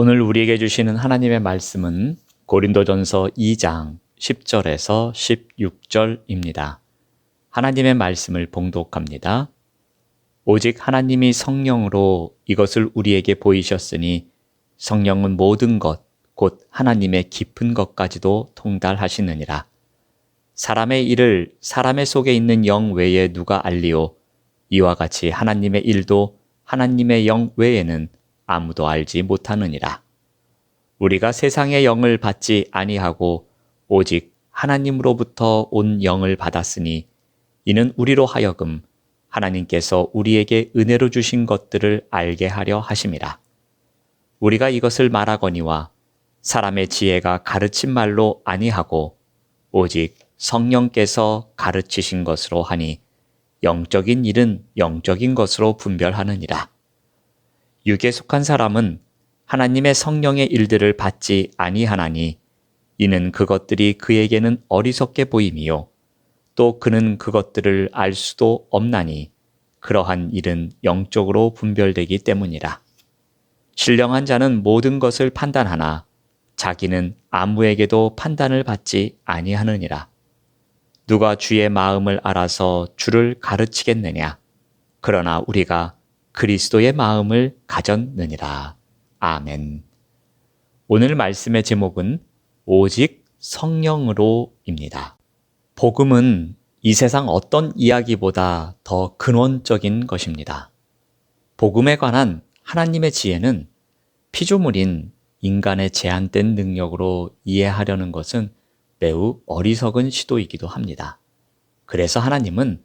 오늘 우리에게 주시는 하나님의 말씀은 고린도전서 2장 10절에서 16절입니다. 하나님의 말씀을 봉독합니다. 오직 하나님이 성령으로 이것을 우리에게 보이셨으니 성령은 모든 것, 곧 하나님의 깊은 것까지도 통달하시느니라. 사람의 일을 사람의 속에 있는 영 외에 누가 알리오? 이와 같이 하나님의 일도 하나님의 영 외에는 아무도 알지 못하느니라. 우리가 세상의 영을 받지 아니하고 오직 하나님으로부터 온 영을 받았으니 이는 우리로 하여금 하나님께서 우리에게 은혜로 주신 것들을 알게 하려 하심이라. 우리가 이것을 말하거니와 사람의 지혜가 가르친 말로 아니하고 오직 성령께서 가르치신 것으로 하니 영적인 일은 영적인 것으로 분별하느니라. 육에 속한 사람은 하나님의 성령의 일들을 받지 아니하나니 이는 그것들이 그에게는 어리석게 보임이요 또 그는 그것들을 알 수도 없나니 그러한 일은 영적으로 분별되기 때문이라. 신령한 자는 모든 것을 판단하나 자기는 아무에게도 판단을 받지 아니하느니라. 누가 주의 마음을 알아서 주를 가르치겠느냐? 그러나 우리가 그리스도의 마음을 가졌느니라. 아멘. 오늘 말씀의 제목은 오직 성령으로입니다. 복음은 이 세상 어떤 이야기보다 더 근원적인 것입니다. 복음에 관한 하나님의 지혜는 피조물인 인간의 제한된 능력으로 이해하려는 것은 매우 어리석은 시도이기도 합니다. 그래서 하나님은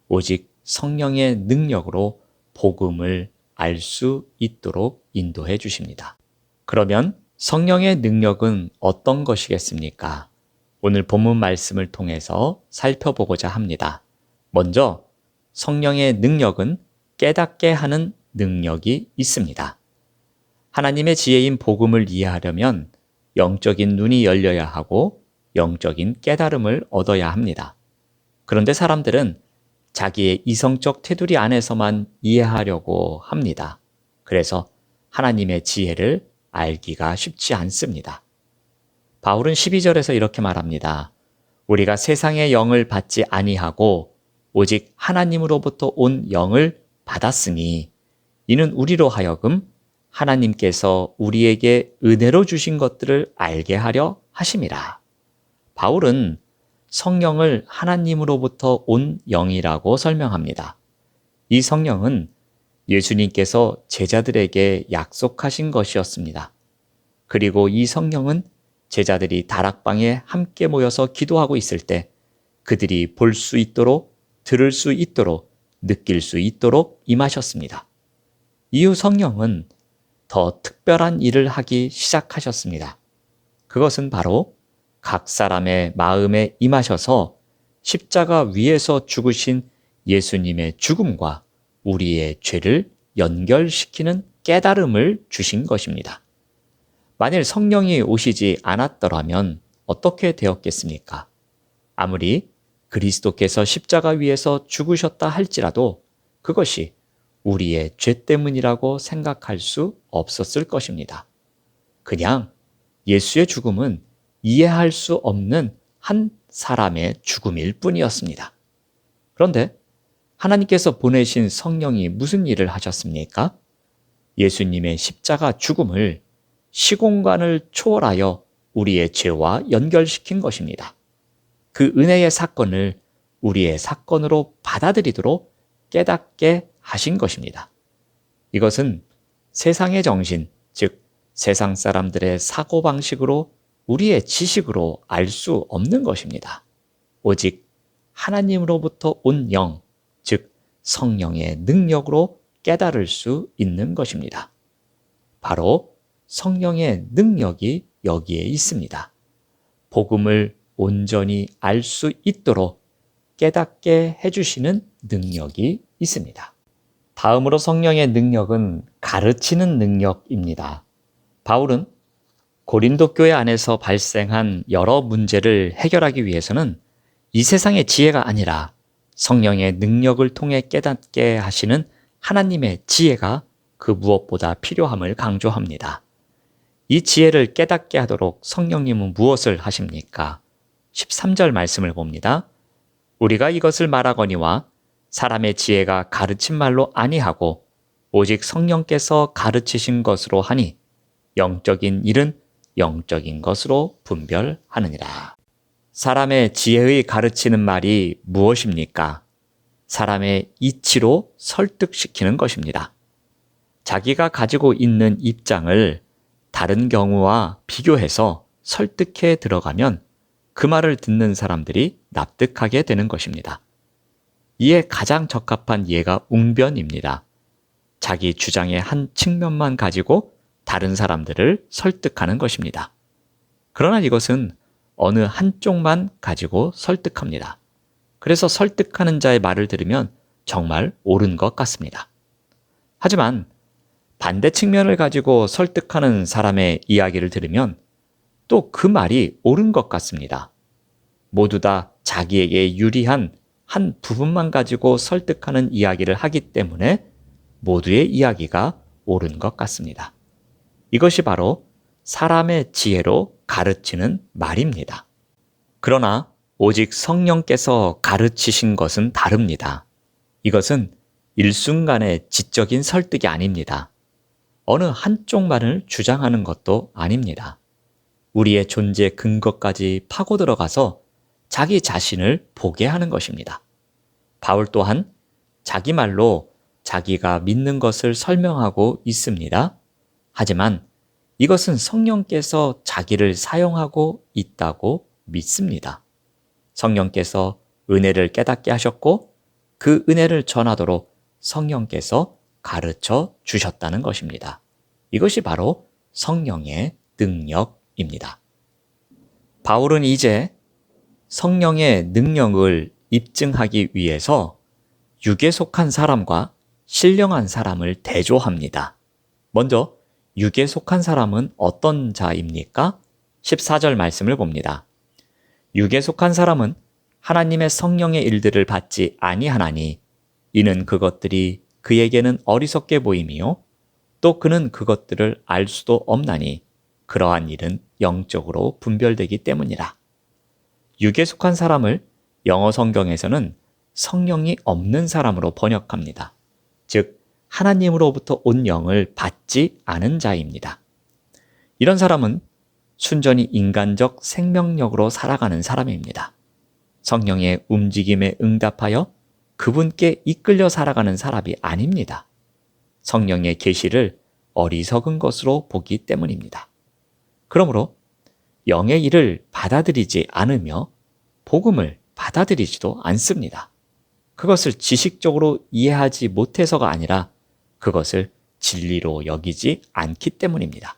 오직 성령의 능력으로 복음을 알 수 있도록 인도해 주십니다. 그러면 성령의 능력은 어떤 것이겠습니까? 오늘 본문 말씀을 통해서 살펴보고자 합니다. 먼저 성령의 능력은 깨닫게 하는 능력이 있습니다. 하나님의 지혜인 복음을 이해하려면 영적인 눈이 열려야 하고 영적인 깨달음을 얻어야 합니다. 그런데 사람들은 자기의 이성적 테두리 안에서만 이해하려고 합니다. 그래서 하나님의 지혜를 알기가 쉽지 않습니다. 바울은 12절에서 이렇게 말합니다. 우리가 세상의 영을 받지 아니하고 오직 하나님으로부터 온 영을 받았으니 이는 우리로 하여금 하나님께서 우리에게 은혜로 주신 것들을 알게 하려 하심이라. 바울은 성령을 하나님으로부터 온 영이라고 설명합니다. 이 성령은 예수님께서 제자들에게 약속하신 것이었습니다. 그리고 이 성령은 제자들이 다락방에 함께 모여서 기도하고 있을 때 그들이 볼 수 있도록, 들을 수 있도록, 느낄 수 있도록 임하셨습니다. 이후 성령은 더 특별한 일을 하기 시작하셨습니다. 그것은 바로 각 사람의 마음에 임하셔서 십자가 위에서 죽으신 예수님의 죽음과 우리의 죄를 연결시키는 깨달음을 주신 것입니다. 만일 성령이 오시지 않았더라면 어떻게 되었겠습니까? 아무리 그리스도께서 십자가 위에서 죽으셨다 할지라도 그것이 우리의 죄 때문이라고 생각할 수 없었을 것입니다. 그냥 예수의 죽음은 이해할 수 없는 한 사람의 죽음일 뿐이었습니다. 그런데 하나님께서 보내신 성령이 무슨 일을 하셨습니까? 예수님의 십자가 죽음을 시공간을 초월하여 우리의 죄와 연결시킨 것입니다. 그 은혜의 사건을 우리의 사건으로 받아들이도록 깨닫게 하신 것입니다. 이것은 세상의 정신, 즉 세상 사람들의 사고방식으로 우리의 지식으로 알 수 없는 것입니다. 오직 하나님으로부터 온 영, 즉 성령의 능력으로 깨달을 수 있는 것입니다. 바로 성령의 능력이 여기에 있습니다. 복음을 온전히 알 수 있도록 깨닫게 해주시는 능력이 있습니다. 다음으로 성령의 능력은 가르치는 능력입니다. 바울은 고린도 교회 안에서 발생한 여러 문제를 해결하기 위해서는 이 세상의 지혜가 아니라 성령의 능력을 통해 깨닫게 하시는 하나님의 지혜가 그 무엇보다 필요함을 강조합니다. 이 지혜를 깨닫게 하도록 성령님은 무엇을 하십니까? 13절 말씀을 봅니다. 우리가 이것을 말하거니와 사람의 지혜가 가르친 말로 아니하고 오직 성령께서 가르치신 것으로 하니 영적인 일은 영적인 것으로 분별하느니라. 사람의 지혜의 가르치는 말이 무엇입니까? 사람의 이치로 설득시키는 것입니다. 자기가 가지고 있는 입장을 다른 경우와 비교해서 설득해 들어가면 그 말을 듣는 사람들이 납득하게 되는 것입니다. 이에 가장 적합한 예가 웅변입니다. 자기 주장의 한 측면만 가지고 다른 사람들을 설득하는 것입니다. 그러나 이것은 어느 한쪽만 가지고 설득합니다. 그래서 설득하는 자의 말을 들으면 정말 옳은 것 같습니다. 하지만 반대 측면을 가지고 설득하는 사람의 이야기를 들으면 또 그 말이 옳은 것 같습니다. 모두 다 자기에게 유리한 한 부분만 가지고 설득하는 이야기를 하기 때문에 모두의 이야기가 옳은 것 같습니다. 이것이 바로 사람의 지혜로 가르치는 말입니다. 그러나 오직 성령께서 가르치신 것은 다릅니다. 이것은 일순간의 지적인 설득이 아닙니다. 어느 한쪽만을 주장하는 것도 아닙니다. 우리의 존재 근거까지 파고 들어가서 자기 자신을 보게 하는 것입니다. 바울 또한 자기 말로 자기가 믿는 것을 설명하고 있습니다. 하지만 이것은 성령께서 자기를 사용하고 있다고 믿습니다. 성령께서 은혜를 깨닫게 하셨고 그 은혜를 전하도록 성령께서 가르쳐 주셨다는 것입니다. 이것이 바로 성령의 능력입니다. 바울은 이제 성령의 능력을 입증하기 위해서 육에 속한 사람과 신령한 사람을 대조합니다. 먼저 육에 속한 사람은 어떤 자입니까? 14절 말씀을 봅니다. 육에 속한 사람은 하나님의 성령의 일들을 받지 아니하나니 이는 그것들이 그에게는 어리석게 보임이요 또 그는 그것들을 알 수도 없나니 그러한 일은 영적으로 분별되기 때문이라. 육에 속한 사람을 영어 성경에서는 성령이 없는 사람으로 번역합니다. 즉 하나님으로부터 온 영을 받지 않은 자입니다. 이런 사람은 순전히 인간적 생명력으로 살아가는 사람입니다. 성령의 움직임에 응답하여 그분께 이끌려 살아가는 사람이 아닙니다. 성령의 계시를 어리석은 것으로 보기 때문입니다. 그러므로 영의 일을 받아들이지 않으며 복음을 받아들이지도 않습니다. 그것을 지식적으로 이해하지 못해서가 아니라 그것을 진리로 여기지 않기 때문입니다.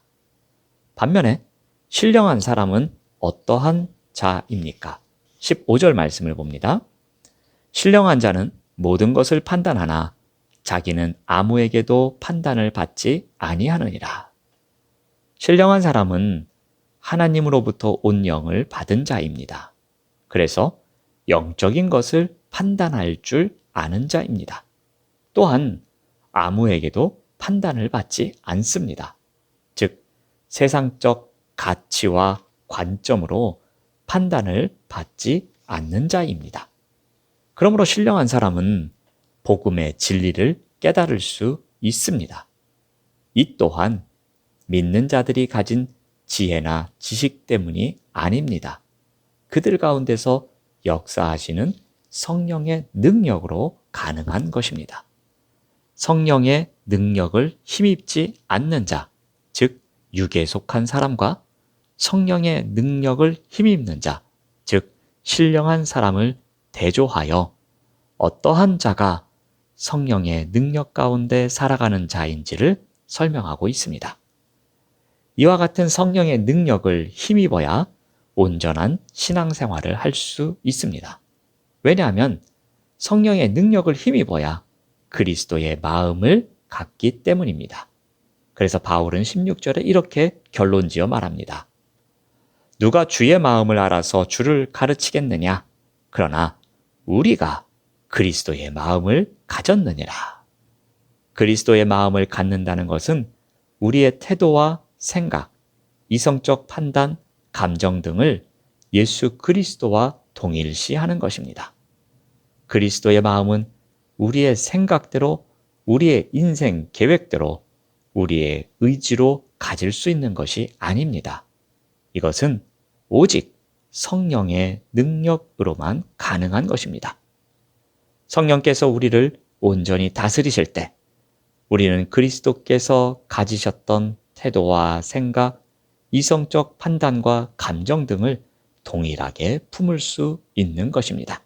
반면에 신령한 사람은 어떠한 자입니까? 15절 말씀을 봅니다. 신령한 자는 모든 것을 판단하나 자기는 아무에게도 판단을 받지 아니하느니라. 신령한 사람은 하나님으로부터 온 영을 받은 자입니다. 그래서 영적인 것을 판단할 줄 아는 자입니다. 또한 아무에게도 판단을 받지 않습니다. 즉, 세상적 가치와 관점으로 판단을 받지 않는 자입니다. 그러므로 신령한 사람은 복음의 진리를 깨달을 수 있습니다. 이 또한 믿는 자들이 가진 지혜나 지식 때문이 아닙니다. 그들 가운데서 역사하시는 성령의 능력으로 가능한 것입니다. 성령의 능력을 힘입지 않는 자, 즉 육에 속한 사람과 성령의 능력을 힘입는 자, 즉 신령한 사람을 대조하여 어떠한 자가 성령의 능력 가운데 살아가는 자인지를 설명하고 있습니다. 이와 같은 성령의 능력을 힘입어야 온전한 신앙생활을 할 수 있습니다. 왜냐하면 성령의 능력을 힘입어야 그리스도의 마음을 갖기 때문입니다. 그래서 바울은 16절에 이렇게 결론지어 말합니다. 누가 주의 마음을 알아서 주를 가르치겠느냐? 그러나 우리가 그리스도의 마음을 가졌느니라. 그리스도의 마음을 갖는다는 것은 우리의 태도와 생각, 이성적 판단, 감정 등을 예수 그리스도와 동일시하는 것입니다. 그리스도의 마음은 우리의 생각대로, 우리의 인생 계획대로, 우리의 의지로 가질 수 있는 것이 아닙니다. 이것은 오직 성령의 능력으로만 가능한 것입니다. 성령께서 우리를 온전히 다스리실 때 우리는 그리스도께서 가지셨던 태도와 생각, 이성적 판단과 감정 등을 동일하게 품을 수 있는 것입니다.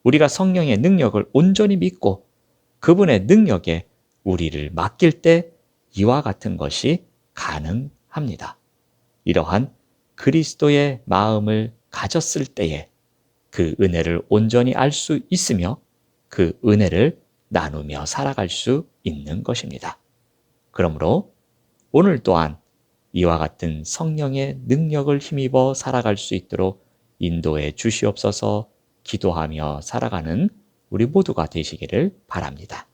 우리가 성령의 능력을 온전히 믿고 그분의 능력에 우리를 맡길 때 이와 같은 것이 가능합니다. 이러한 그리스도의 마음을 가졌을 때에 그 은혜를 온전히 알 수 있으며 그 은혜를 나누며 살아갈 수 있는 것입니다. 그러므로 오늘 또한 이와 같은 성령의 능력을 힘입어 살아갈 수 있도록 인도해 주시옵소서. 기도하며 살아가는 우리 모두가 되시기를 바랍니다.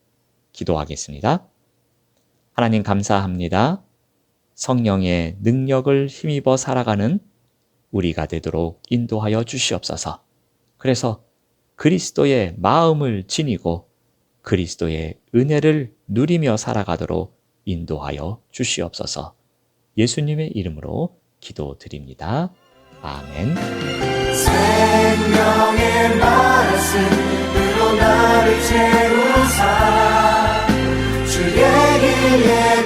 기도하겠습니다. 하나님 감사합니다. 성령의 능력을 힘입어 살아가는 우리가 되도록 인도하여 주시옵소서. 그래서 그리스도의 마음을 지니고 그리스도의 은혜를 누리며 살아가도록 인도하여 주시옵소서. 예수님의 이름으로 기도드립니다. 아멘. 생명의 말씀으로 나를 채우사 주의 길에